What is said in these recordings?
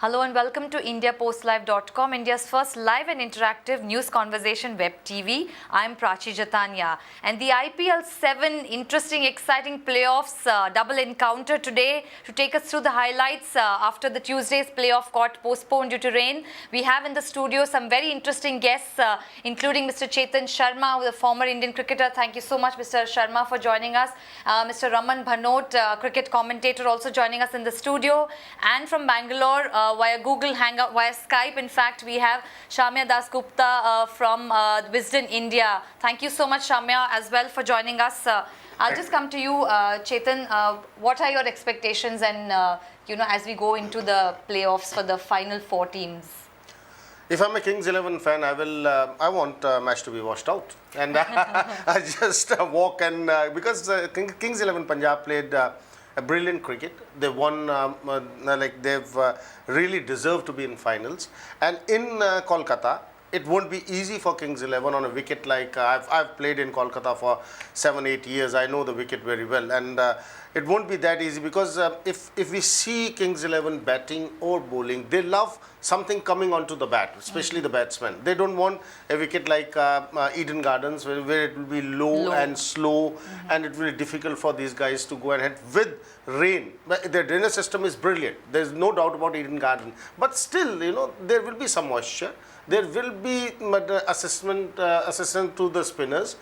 Hello and welcome to IndiaPostLive.com, India's first live and interactive news conversation web TV. I'm Prachi Jatania. And the IPL 7 interesting, exciting playoffs double encounter today. To take us through the highlights after the Tuesday's playoff got postponed due to rain, we have in the studio some very interesting guests, including Mr. Chetan Sharma, the former Indian cricketer. Thank you so much, Mr. Sharma, for joining us. Mr. Raman Bhanot, cricket commentator, also joining us in the studio. And from Bangalore, via Google Hangout, via Skype. In fact, we have Shamya Dasgupta from Wisden India. Thank you so much, Shamya, as well for joining us. I'll just come to you, Chetan. What are your expectations and, as we go into the playoffs for the final 4 teams? If I'm a Kings 11 fan, I want match to be washed out, and I just walk and because Kings 11 Punjab played a brilliant cricket. They won, they've really deserved to be in finals. And in Kolkata, it won't be easy for Kings 11 on a wicket like I've played in Kolkata for 7-8 years. I know the wicket very well, and it won't be that easy because if we see Kings 11 batting or bowling, they love something coming onto the bat, especially the batsmen. They don't want a wicket like Eden Gardens where it will be low and slow, and it will be difficult for these guys to go ahead with rain. But their drainage system is brilliant. There's no doubt about Eden Garden, but still, there will be some moisture. There will be assessment to the spinners.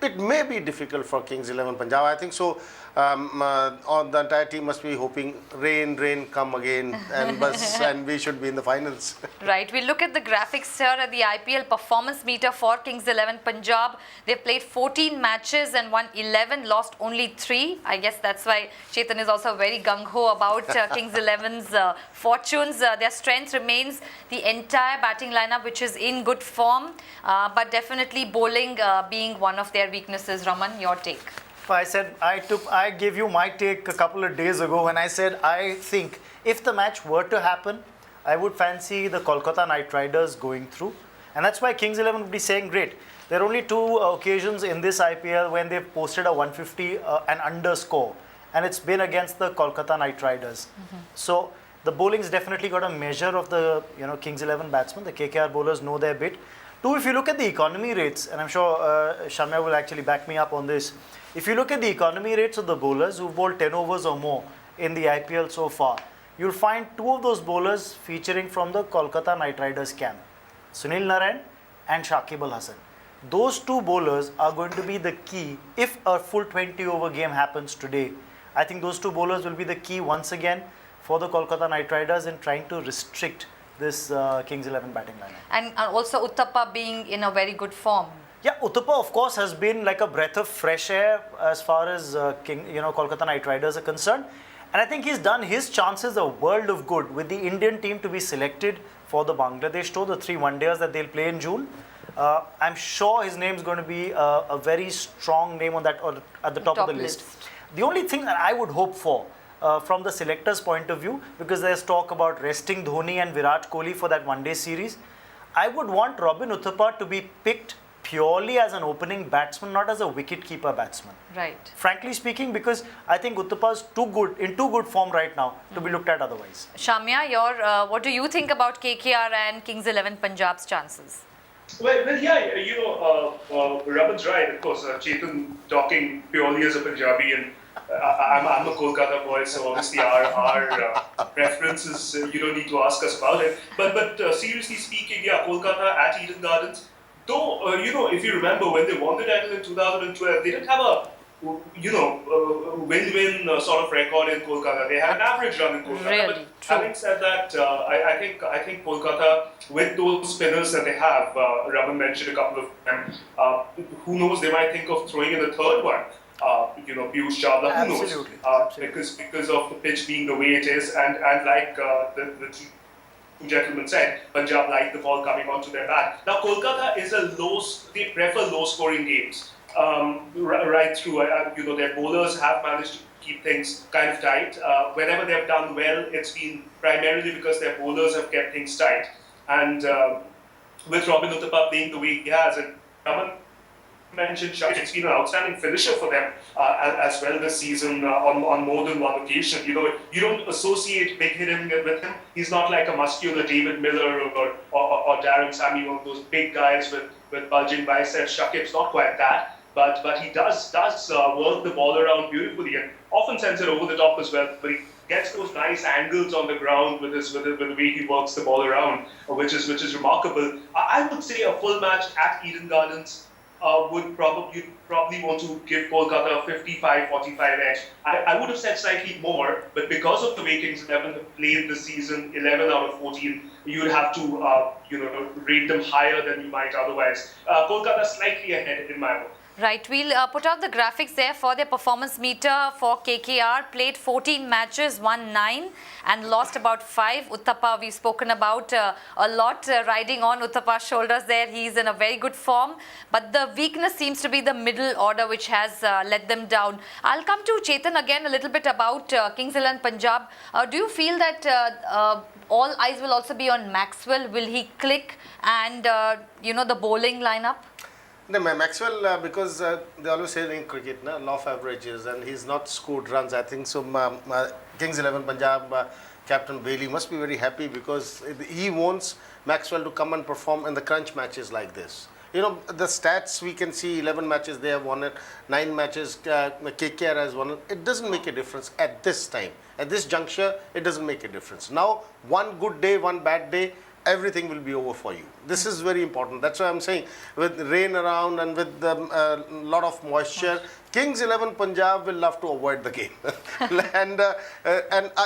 It may be difficult for Kings 11 Punjab. I think so. On the entire team must be hoping rain come again, and we should be in the finals. Right. We look at the graphics here at the IPL performance meter for Kings 11 Punjab. They've played 14 matches and won 11, lost only 3. I guess that's why Chetan is also very gung-ho about Kings 11's fortunes. Their strength remains the entire batting lineup, which is in good form, but definitely bowling being one of their weaknesses. Raman, your take? I gave you my take a couple of days ago when I said I think if the match were to happen, I would fancy the Kolkata Knight Riders going through. And that's why Kings 11 would be saying, great. There are only 2 occasions in this IPL when they've posted a 150 and under score. And it's been against the Kolkata Knight Riders. So the bowling's definitely got a measure of the Kings 11 batsmen. The KKR bowlers know their bit. 2, if you look at the economy rates, and I'm sure Shamya will actually back me up on this. If you look at the economy rates of the bowlers who've bowled 10 overs or more in the IPL so far, you'll find 2 of those bowlers featuring from the Kolkata Knight Riders camp, Sunil Narine and Shakib Al Hasan. Those 2 bowlers are going to be the key if a full 20-over game happens today. I think those 2 bowlers will be the key once again for the Kolkata Knight Riders in trying to restrict this Kings 11 batting lineup. And also Uthappa being in a very good form. Yeah, Uthappa of course has been like a breath of fresh air as far as Kolkata Knight Riders are concerned. And I think he's done his chances a world of good with the Indian team to be selected for the Bangladesh tour, the 3 one-dayers that they'll play in June. I'm sure his name's going to be a very strong name on that, or at the top of the list. The only thing that I would hope for from the selector's point of view, because there's talk about resting Dhoni and Virat Kohli for that one-day series, I would want Robin Uthappa to be picked purely as an opening batsman, not as a wicket-keeper batsman. Right. Frankly speaking, because I think Uthappa's in too good form right now to be looked at otherwise. Shamya, what do you think about KKR and Kings 11 Punjab's chances? Well, yeah, Raman's right. Of course, Chetan talking purely as a Punjabi, and I'm a Kolkata boy, so obviously our preferences, you don't need to ask us about it. But seriously speaking, yeah, Kolkata at Eden Gardens. Though, if you remember when they won the title in 2012, they didn't have a win-win sort of record in Kolkata. They had an average run in Kolkata. Really? But having said that, I think Kolkata, with those spinners that they have, Raman mentioned a couple of them, who knows, they might think of throwing in the 3rd one. Piyush Chawla, who knows? Because of the pitch being the way it is, and like the 2 gentlemen said, Punjab like the ball coming onto their bat. Now, Kolkata is they prefer low-scoring games. Right through, their bowlers have managed to keep things kind of tight. Whenever they've done well, it's been primarily because their bowlers have kept things tight. And with Robin Uthappa playing the way he has, and Raman, mentioned Shakib. It's been an outstanding finisher for them as well this season on more than one occasion. You don't associate big hitting with him. He's not like a muscular David Miller or Darren Sammy, one of those big guys with bulging biceps. Shakib's not quite that, but he does work the ball around beautifully and often sends it over the top as well. But he gets those nice angles on the ground with the way he works the ball around, which is remarkable. I would say a full match at Eden Gardens would probably want to give Kolkata a 55-45 edge. I would have said slightly more, but because of the way Kings 11 have played this season, 11 out of 14, you would have to rate them higher than you might otherwise. Kolkata slightly ahead in my book. Right, we'll put out the graphics there for their performance meter for KKR. Played 14 matches, won 9 and lost about 5. Uthappa, we've spoken about a lot, riding on Uthappa's shoulders there. He's in a very good form, but the weakness seems to be the middle order, which has let them down. I'll come to Chetan again a little bit about Kings 11 Punjab. Do you feel that all eyes will also be on Maxwell? Will he click? And, the bowling lineup? No, Maxwell, because they always say in cricket, law of averages, and he's not scored runs. I think so. Kings 11 Punjab captain Bailey must be very happy because he wants Maxwell to come and perform in the crunch matches like this. The stats we can see: 11 matches they have won it, 9 matches KKR has won it. It doesn't make a difference at this time, at this juncture. It doesn't make a difference. Now, one good day, one bad day, everything will be over for you. This is very important. That's why I'm saying, with rain around and with a lot of moisture, Kings 11 Punjab will love to avoid the game. and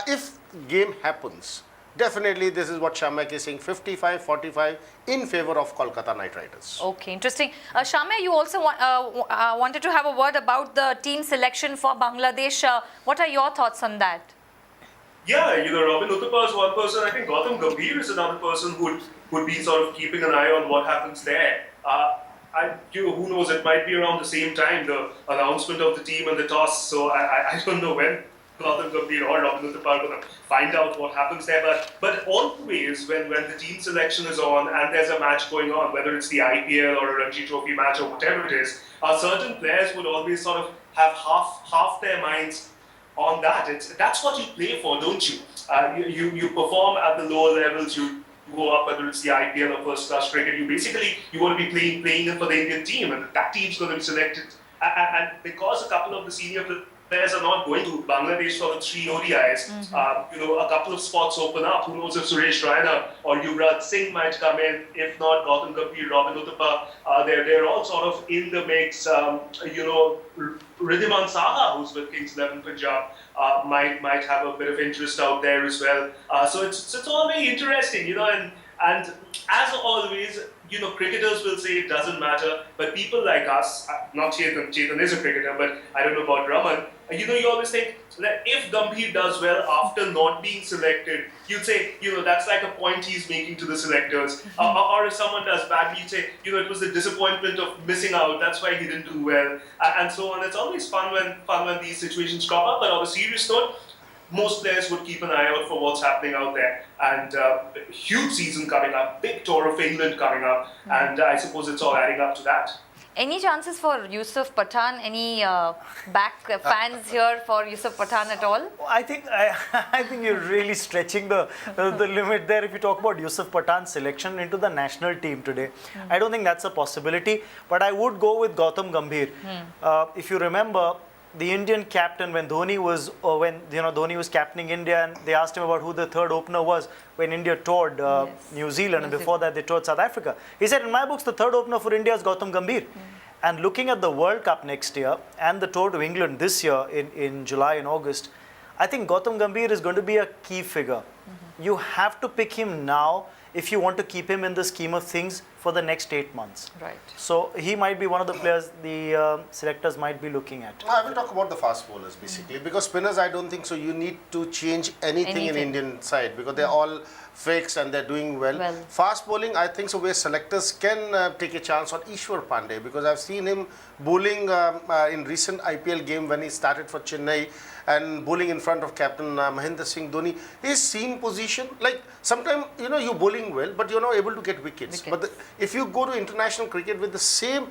if game happens, definitely this is what Shamak is saying, 55-45 in favor of Kolkata Knight Riders. Okay, interesting. Shamya, you also wanted to have a word about the team selection for Bangladesh. What are your thoughts on that? Yeah, Robin Uthappa is one person. I think Gautam Gambhir is another person who would be sort of keeping an eye on what happens there. Who knows? It might be around the same time, the announcement of the team and the toss. So I don't know when Gautam Gambhir or Robin Uthappa are going to find out what happens there. But always when the team selection is on and there's a match going on, whether it's the IPL or a Ranji Trophy match or whatever it is, certain players would always sort of have half their minds on that. That's what you play for, don't you? You perform at the lower levels, you go up, whether it's the IPL or first class cricket, you want to be playing for the Indian team, and that team's going to be selected. And because a couple of the senior players are not going to Bangladesh for the 3 ODIs, a couple of spots open up. Who knows if Suresh Raina or Yuvraj Singh might come in? If not, Gautam Gambhir, Robin Uthappa, they're all sort of in the mix. Ridhiman Saha, who's with Kings 11 Punjab, might have a bit of interest out there as well. So it's all very interesting, and as always, cricketers will say it doesn't matter, but people like us, not Chetan is a cricketer, but I don't know about Raman, you always think that if Gambhir does well after not being selected, you'd say, that's like a point he's making to the selectors. Or if someone does badly, you'd say, it was the disappointment of missing out, that's why he didn't do well, and so on. It's always fun when these situations crop up, but on a serious note, most players would keep an eye out for what's happening out there. And huge season coming up, big tour of England coming up, and I suppose it's all adding up to that. Any chances for Yusuf Pathan? Any fans here for Yusuf Pathan at all? I think you're really stretching the limit there. If you talk about Yusuf Pathan's selection into the national team today, I don't think that's a possibility. But I would go with Gautam Gambhir. If you remember, the Indian captain, when Dhoni was captaining India, and they asked him about who the third opener was when India toured New Zealand, and before that they toured South Africa. He said, in my books, the third opener for India is Gautam Gambhir. And looking at the World Cup next year and the tour to England this year in July and August, I think Gautam Gambhir is going to be a key figure. You have to pick him now if you want to keep him in the scheme of things for the next 8 months. Right. So he might be one of the players the selectors might be looking at. I will talk about the fast bowlers basically, because spinners I don't think so you need to change anything in Indian side, because they're all fixed and they're doing well. Fast bowling, I think so where selectors can take a chance on Ishwar Pandey, because I've seen him bowling in recent IPL game when he started for Chennai and bowling in front of captain Mahendra Singh Dhoni. His seam position, like sometimes you're bowling well but you're not able to get wickets. But if you go to international cricket with the same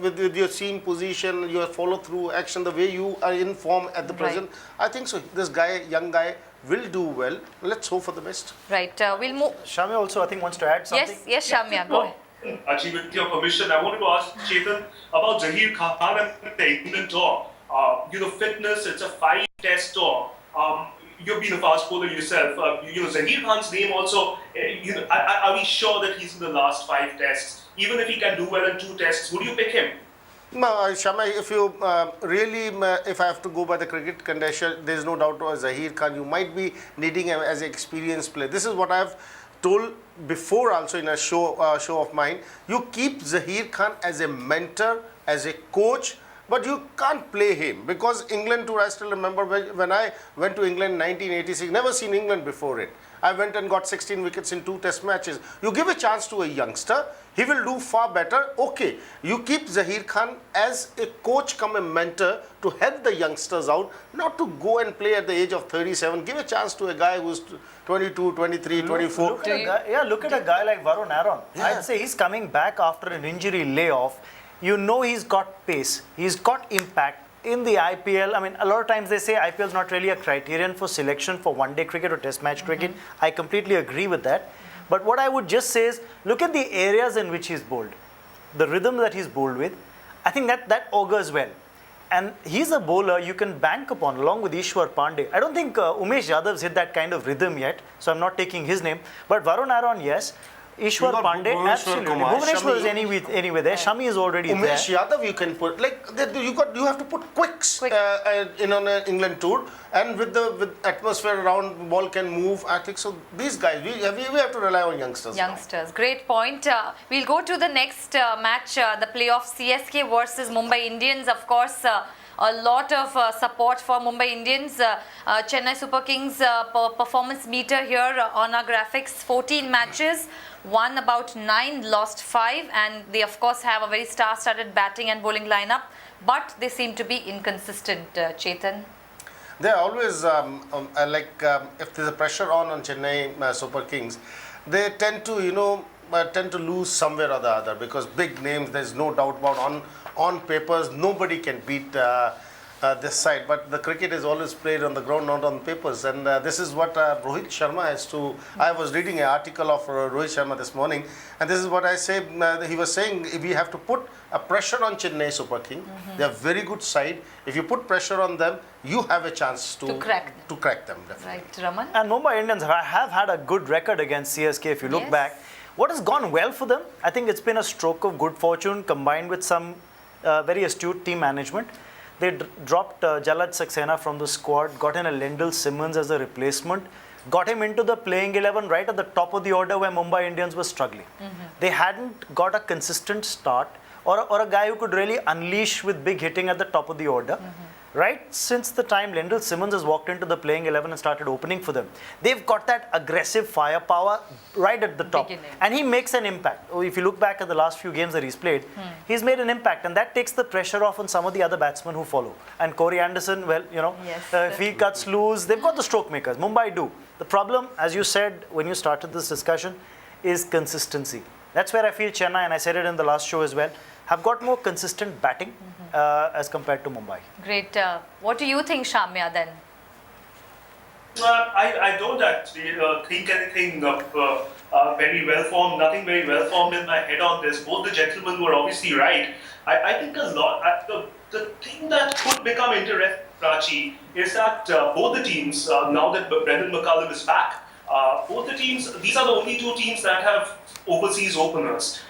with your seam position, your follow through action, the way you are in form at the present, I think so this guy, young guy, will do well. Let's hope for the best. Right, we'll move. Shamya also, I think, wants to add something. Yes, Shamya, go ahead. Actually, with your permission, I wanted to ask Chetan about Zaheer Khan and the England tour. Fitness, it's a 5-test tour. You've been a fast bowler yourself. Zaheer Khan's name also, are we sure that he's in the last 5 tests? Even if he can do well in 2 tests, would you pick him? No, Shamya, if you really, if I have to go by the cricket condition, there is no doubt about Zaheer Khan. You might be needing him as an experienced player. This is what I have told before also in a show of mine. You keep Zaheer Khan as a mentor, as a coach, but you can't play him, because England tour, I still remember when I went to England in 1986, never seen England before it. I went and got 16 wickets in 2 test matches. You give a chance to a youngster, he will do far better. Okay, you keep Zaheer Khan as a coach come a mentor to help the youngsters out, not to go and play at the age of 37. Give a chance to a guy who's 22, 23, 24. Look at a guy like Varun Aaron. I'd say he's coming back after an injury layoff. He's got pace, he's got impact. In the IPL, I mean, a lot of times they say IPL is not really a criterion for selection for one-day cricket or test match cricket. I completely agree with that. But what I would just say is, look at the areas in which he's bowled. The rhythm that he's bowled with, I think that augurs well. And he's a bowler you can bank upon along with Ishwar Pandey. I don't think Umesh Yadav's hit that kind of rhythm yet, so I'm not taking his name. But Varun Aaron, yes. Ishwar Pandey, absolutely. Bhuvaneshwar is anyway there. Shami is already there. Umesh Yadav you can put, like you have to put quicks in on an England tour, and with atmosphere around, ball can move. I think so. These guys, we have to rely on youngsters. Great point. We'll go to the next match, the playoff, CSK versus Mumbai Indians. Of course, a lot of support for Mumbai Indians. Chennai Super Kings performance meter here on our graphics: 14 matches, won about 9, lost 5, and they of course have a very star-studded batting and bowling lineup, but they seem to be inconsistent. Chetan, they're always if there's a pressure on Chennai Super Kings, they tend to lose somewhere or the other, because big names, there's no doubt about on papers nobody can beat this side, but the cricket is always played on the ground, not on papers, and this is what Rohit Sharma has to. I was reading an article of Rohit Sharma this morning, and this is what I say. He was saying, if we have to put a pressure on Chennai Super King, they're a very good side. If you put pressure on them, you have a chance to crack them. Definitely. Right, Raman? And Mumbai Indians have had a good record against CSK if you look back. What has gone well for them? I think it's been a stroke of good fortune combined with some very astute team management. They dropped Jalaj Saxena from the squad, got in a Lendl Simmons as a replacement, got him into the playing 11 right at the top of the order where Mumbai Indians were struggling. They hadn't got a consistent start or a guy who could really unleash with big hitting at the top of the order. Right since the time Lendl Simmons has walked into the playing 11 and started opening for them, they've got that aggressive firepower right at the top. And he makes an impact. If you look back at the last few games that he's played, he's made an impact, and that takes the pressure off on some of the other batsmen who follow. And Corey Anderson, well, if he cuts loose, they've got the stroke makers. Mumbai do. The problem, as you said when you started this discussion, is consistency. That's where I feel Chennai, and I said it in the last show as well, have got more consistent batting as compared to Mumbai. Great. What do you think, Shamya, then? I don't actually think anything very well formed, nothing very well formed in my head on this. Both the gentlemen were obviously right. I think a lot, the thing that could become interesting, Prachi, is that both the teams, now that Brendan McCullum is back, both the teams, these are the only 2 teams that have overseas openers.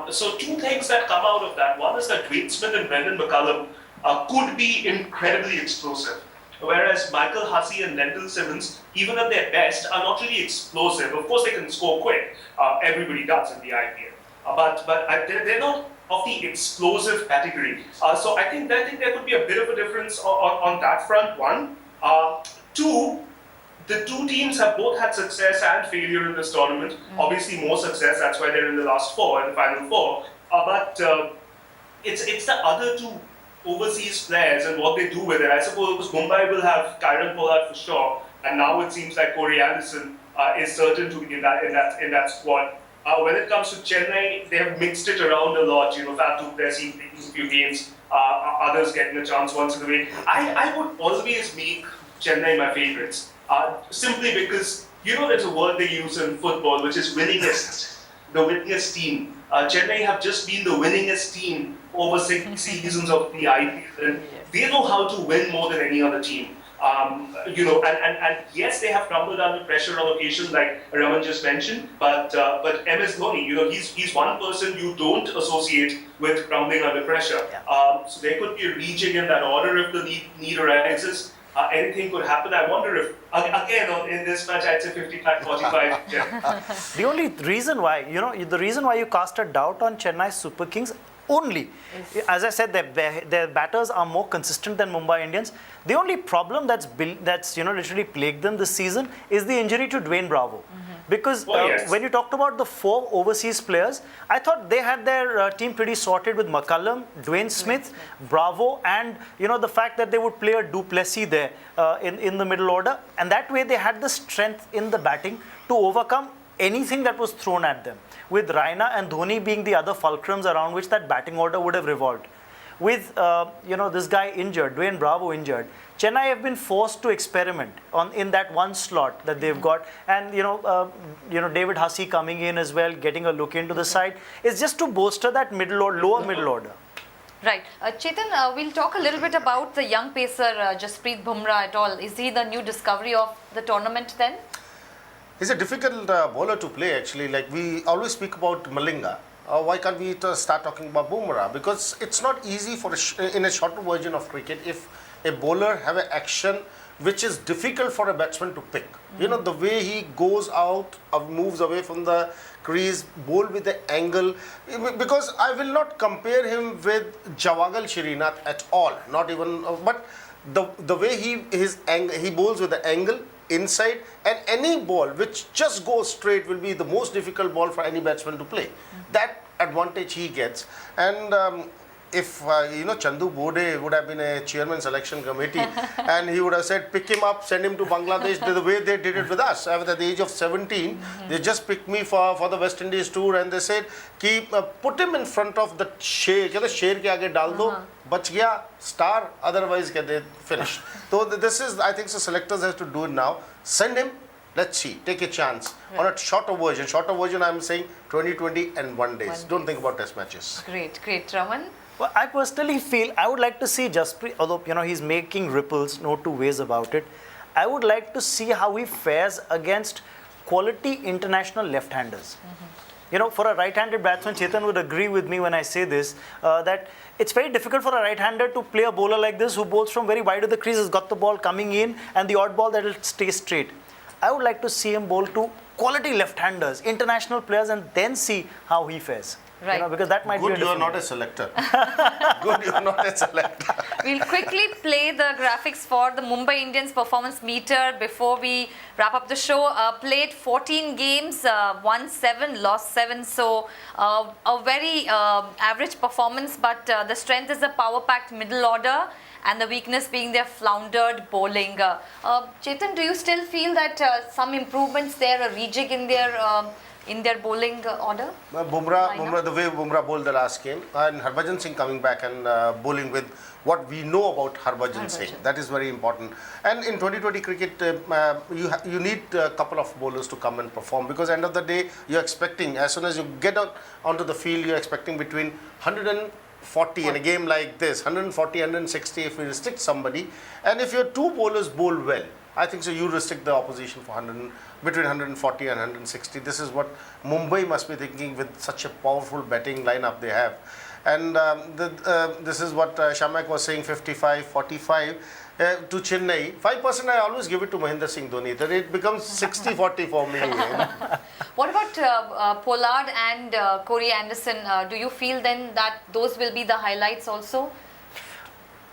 So 2 things that come out of that. One is that Dwayne Smith and Brendan McCullum could be incredibly explosive. Whereas Michael Hussey and Lendl Simmons, even at their best, are not really explosive. Of course, they can score quick. Everybody does in the IPL. But they're not of the explosive category. So I think there could be a bit of a difference on that front, one. 2, the two teams have both had success and failure in this tournament. Obviously, more success. That's why they're in the last four and the final four. But it's the other two overseas players and what they do with it. I suppose Mumbai will have Kyron Pollard for sure, and now it seems like Corey Anderson is certain to be in that squad. When it comes to Chennai, they have mixed it around a lot. Faf du Plessis taking a few games, others getting a chance once in a way. I would always make Chennai my favourites, simply because there's a word they use in football which is winningest, the winningest team. Chennai have just been the winningest team over 6 seasons of the IPL, and they know how to win more than any other team. And yes, they have crumbled under pressure on occasion, like Raman just mentioned. But MS Dhoni, he's one person you don't associate with crumbling under pressure. So there could be a reaching in that order if the need arises. Anything could happen. I wonder if, again, in this match, I'd say 55-45. Yeah. The only reason why, the reason why you cast a doubt on Chennai Super Kings only, as I said, their batters are more consistent than Mumbai Indians. The only problem that's literally plagued them this season is the injury to Dwayne Bravo. Because when you talked about the 4 overseas players, I thought they had their team pretty sorted with McCullum, Dwayne Smith, Bravo, and the fact that they would play a du Plessis there in the middle order, and that way they had the strength in the batting to overcome anything that was thrown at them. With Raina and Dhoni being the other fulcrums around which that batting order would have revolved. With this guy injured, Dwayne Bravo injured, Chennai have been forced to experiment in that one slot that they've got, and David Hussey coming in as well, getting a look into the side, is just to bolster that lower middle order. Right. Chetan, we'll talk a little bit about the young pacer Jasprit Bumrah at all. Is he the new discovery of the tournament then? He's a difficult bowler to play actually. Like we always speak about Malinga. Why can't we start talking about Bumrah? Because it's not easy in a shorter version of cricket if a bowler have an action which is difficult for a batsman to pick. The way he goes out, moves away from the crease, bowl with the angle. Because I will not compare him with Javagal Srinath at all. Not even, but the way he bowls with the angle inside, and any ball which just goes straight will be the most difficult ball for any batsman to play. That advantage he gets. And if Chandu Bode would have been a chairman selection committee and he would have said pick him up, send him to Bangladesh the way they did it with us. At the age of 17 they just picked me for the West Indies tour, and they said put him in front of the sher ke aage dal do, bach gaya, star, otherwise they finished. So this is, I think, so selectors have to do it now. Send him, let's see, take a chance on a shorter version. I'm saying 20 and 1 days. Don't think about test matches. Great, Raman. Well, I personally feel I would like to see Jasprit, although he's making ripples, no two ways about it. I would like to see how he fares against quality international left-handers. For a right-handed batsman, Chetan would agree with me when I say this, that it's very difficult for a right-hander to play a bowler like this who bowls from very wide of the crease, has got the ball coming in and the odd ball that will stay straight. I would like to see him bowl to quality left-handers, international players, and then see how he fares. Right. Because that might be Good, you are not a selector. Good, you are not a selector. We'll quickly play the graphics for the Mumbai Indians performance meter before we wrap up the show. Played 14 games, won 7, lost 7. So a very average performance, but the strength is the power-packed middle order, and the weakness being their floundered bowling. Chetan, do you still feel that some improvements there, a rejig in their bowling order? Bumrah, the way Bumrah bowled the last game, and Harbhajan Singh coming back and bowling with what we know about Harbhajan Singh. That is very important. And in 2020 cricket, you need a couple of bowlers to come and perform, because end of the day, you're expecting, as soon as you get onto the field, you're expecting between 140 in a game like this, 140, 160 if you restrict somebody. And if your two bowlers bowl well, I think so you restrict the opposition for between 140 and 160. This is what Mumbai must be thinking with such a powerful batting lineup they have. And this is what Shamak was saying, 55-45 to Chennai. 5% I always give it to Mahendra Singh Dhoni. Then it becomes 60-40 for me. What about Pollard and Corey Anderson? Do you feel then that those will be the highlights also?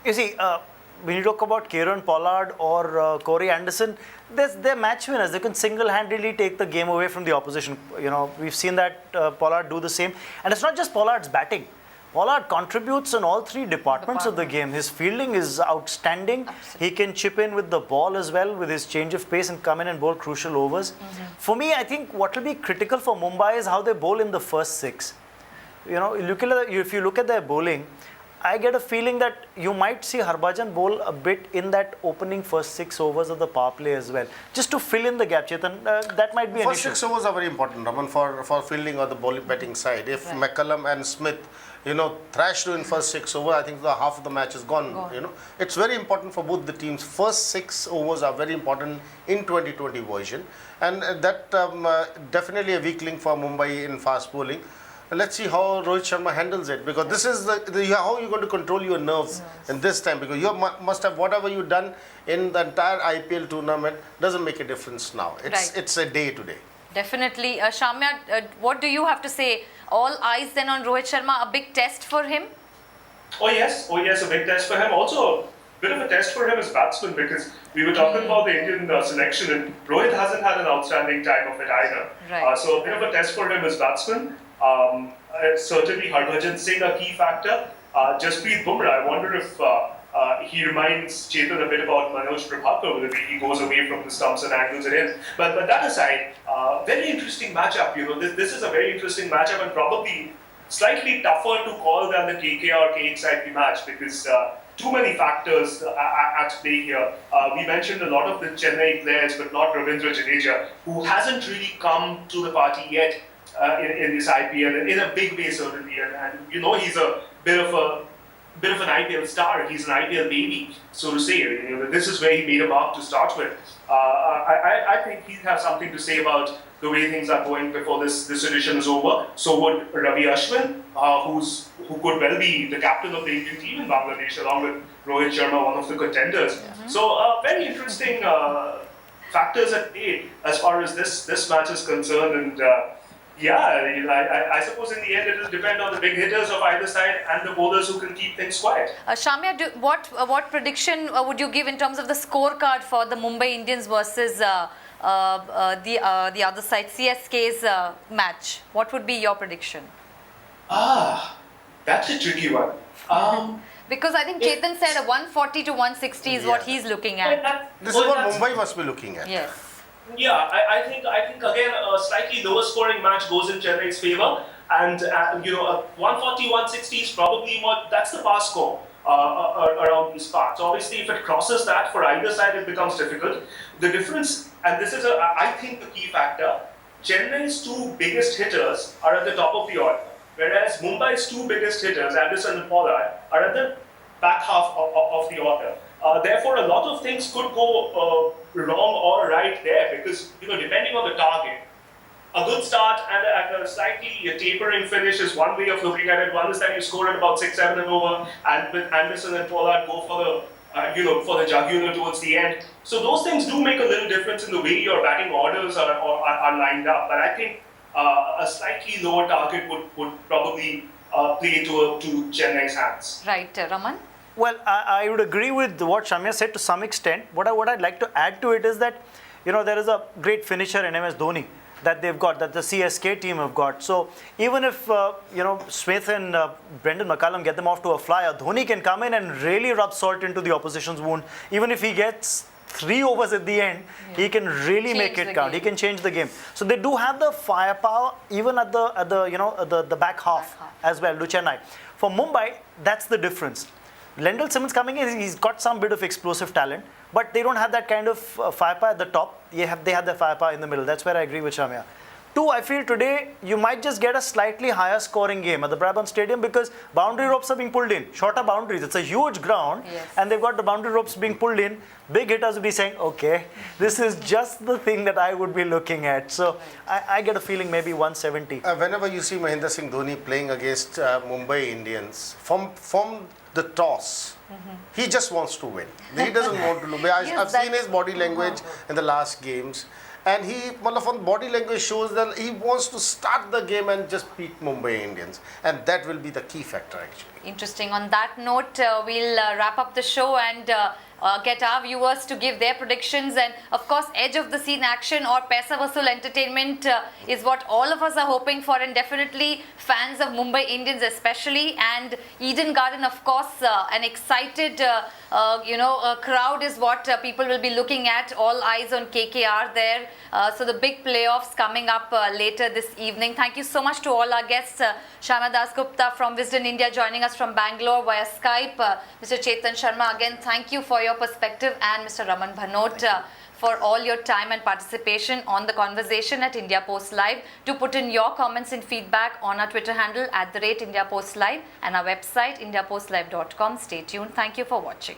You see, when you talk about Kieran Pollard or Corey Anderson, they're match winners. They can single-handedly take the game away from the opposition. We've seen that Pollard do the same. And it's not just Pollard's batting. Pollard contributes in all three departments of the game. His fielding is outstanding. Absolutely. He can chip in with the ball as well with his change of pace and come in and bowl crucial overs. For me, I think what will be critical for Mumbai is how they bowl in the first 6. If you look at their bowling, I get a feeling that you might see Harbhajan bowl a bit in that opening first 6 overs of the power play as well, just to fill in the gap. Chetan, that might be an First issue. 6 overs are very important, Raman, for fielding or the bowling batting side. If McCullum and Smith, thrashed you in first 6 overs, I think the half of the match is gone. It's very important for both the teams. First 6 overs are very important in 2020 version, and that definitely a weak link for Mumbai in fast bowling. Let's see how Rohit Sharma handles it, because this is how you're going to control your nerves in this time, because you must have whatever you've done in the entire IPL tournament doesn't make a difference now. It's a day to day. Definitely. Shamya, what do you have to say? All eyes then on Rohit Sharma, a big test for him? Oh yes, a big test for him. Also, a bit of a test for him as batsman, because we were talking about the Indian selection, and Rohit hasn't had an outstanding time of it either. Right. So a bit of a test for him as batsman. Certainly Harbhajan Singh a key factor. Jasprit Bumrah, I wonder if he reminds Chetan a bit about Manoj Prabhakar, the way he goes away from the stumps and angles it in. But that aside, very interesting matchup. This is a very interesting matchup, and probably slightly tougher to call than the KKR KXIP match, because too many factors at play here. We mentioned a lot of the Chennai players, but not Ravindra Jadeja, who hasn't really come to the party yet. In this IPL, in a big way certainly, and he's a bit of an IPL star. He's an IPL baby, so to say. This is where he made a mark to start with. I think he'll have something to say about the way things are going before this edition is over. So would Ravi Ashwin, who could well be the captain of the Indian team in Bangladesh, along with Rohit Sharma, one of the contenders. So very interesting factors at play as far as this match is concerned, and. I suppose in the end it will depend on the big hitters of either side and the bowlers who can keep things quiet. Shamya, what prediction would you give in terms of the scorecard for the Mumbai Indians versus the other side, CSK's match? What would be your prediction? That's a tricky one. Because I think Chetan said a 140 to 160 is what he's looking at. This is what Mumbai must be looking at. Yes. Yeah, I think again a slightly lower scoring match goes in Chennai's favour, and a 140-160 is probably that's the pass score around these parts. Obviously, if it crosses that for either side, it becomes difficult. The difference, and this is I think the key factor, Chennai's 2 biggest hitters are at the top of the order, whereas Mumbai's 2 biggest hitters, Anderson and Pollard, are at the back half of the order. Therefore, a lot of things could go wrong or right there, because depending on the target, a good start and a slightly tapering finish is one way of looking at it. One is that you score at about 6-7 and over, and with Anderson and Pollard go for the jugular towards the end. So those things do make a little difference in the way your batting orders are lined up. But I think a slightly lower target would probably play to Chennai's hands. Right, Raman? Well, I would agree with what Shamya said to some extent. What I'd like to add to it is that, there is a great finisher in MS Dhoni that they've got, that the CSK team have got. So even if, Smith and Brendan McCullum get them off to a flyer, Dhoni can come in and really rub salt into the opposition's wound. Even if he gets 3 overs at the end, he can really make it count. He can change the game. So they do have the firepower even at the back half as well to Chennai. For Mumbai, that's the difference. Lendl Simmons coming in, he's got some bit of explosive talent, but they don't have that kind of firepower at the top. They have the firepower in the middle. That's where I agree with Shamya. 2, I feel today you might just get a slightly higher scoring game at the Brabham Stadium, because boundary ropes are being pulled in. Shorter boundaries. It's a huge ground, and they've got the boundary ropes being pulled in. Big hitters will be saying, okay, this is just the thing that I would be looking at. So I get a feeling maybe 170. Whenever you see Mahendra Singh Dhoni playing against Mumbai Indians, from the toss, he just wants to win. He doesn't want to lose. I've seen his body language in the last games, and he, from body language shows that he wants to start the game and just beat Mumbai Indians, and that will be the key factor actually. Interesting. On that note, we'll wrap up the show and get our viewers to give their predictions. And of course, edge of the scene action or Paisa Vasool entertainment is what all of us are hoping for, and definitely fans of Mumbai Indians especially. And Eden Garden, of course, an excited crowd is what people will be looking at. All eyes on KKR there. So the big playoffs coming up later this evening. Thank you so much to all our guests. Shyama Das Gupta from Wisden India joining us from Bangalore via Skype. Mr. Chetan Sharma, again, thank you for your perspective, and Mr. Raman Bhanot for all your time and participation on the conversation at India Post Live. Do put in your comments and feedback on our Twitter handle @India Post Live and our website indiapostlive.com. Stay tuned. Thank you for watching.